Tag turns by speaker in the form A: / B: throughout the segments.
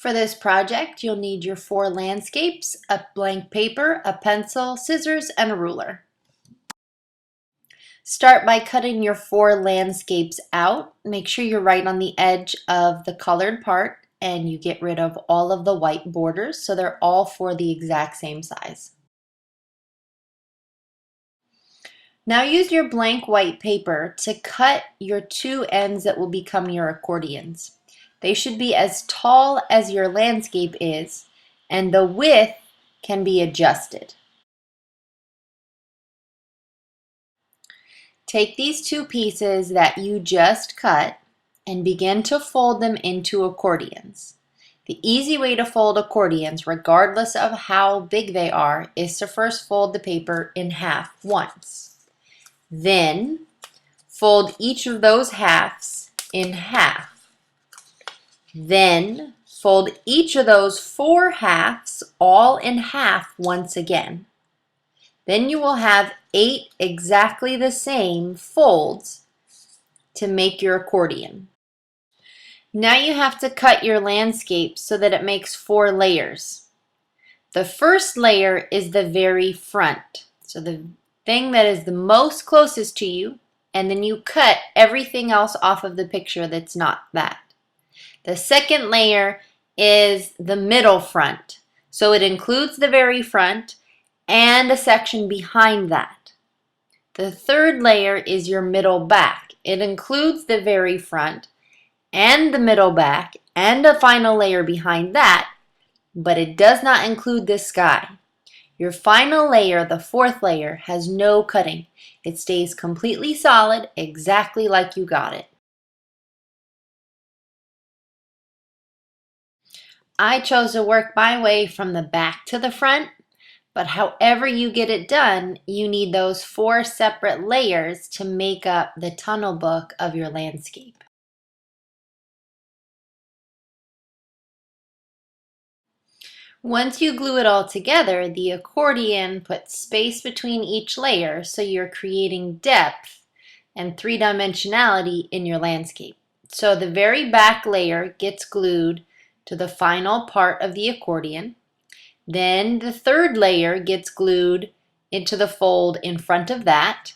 A: For this project, you'll need your 4 landscapes, a blank paper, a pencil, scissors, and a ruler. Start by cutting your 4 landscapes out. Make sure you're right on the edge of the colored part and you get rid of all of the white borders so they're all 4 the exact same size. Now use your blank white paper to cut your 2 ends that will become your accordions. They should be as tall as your landscape is, and the width can be adjusted. Take these 2 pieces that you just cut and begin to fold them into accordions. The easy way to fold accordions, regardless of how big they are, is to first fold the paper in half once. Then fold each of those halves in half. Then fold each of those 4 halves all in half once again. Then you will have 8 exactly the same folds to make your accordion. Now you have to cut your landscape so that it makes 4 layers. The first layer is the very front, so the thing that is the most closest to you, and then you cut everything else off of the picture that's not that. The second layer is the middle front, so it includes the very front and a section behind that. The third layer is your middle back. It includes the very front and the middle back and a final layer behind that, but it does not include the sky. Your final layer, the 4th layer, has no cutting. It stays completely solid, exactly like you got it. I chose to work my way from the back to the front, but however you get it done, you need those 4 separate layers to make up the tunnel book of your landscape. Once you glue it all together, the accordion puts space between each layer, so you're creating depth and 3-dimensionality in your landscape. So the very back layer gets glued to the final part of the accordion. Then the 3rd layer gets glued into the fold in front of that.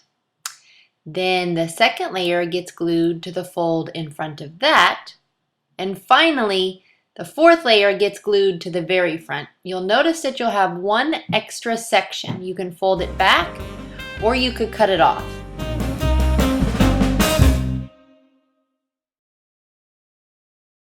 A: Then the 2nd layer gets glued to the fold in front of that. And finally, the 4th layer gets glued to the very front. You'll notice that you'll have 1 extra section. You can fold it back or you could cut it off.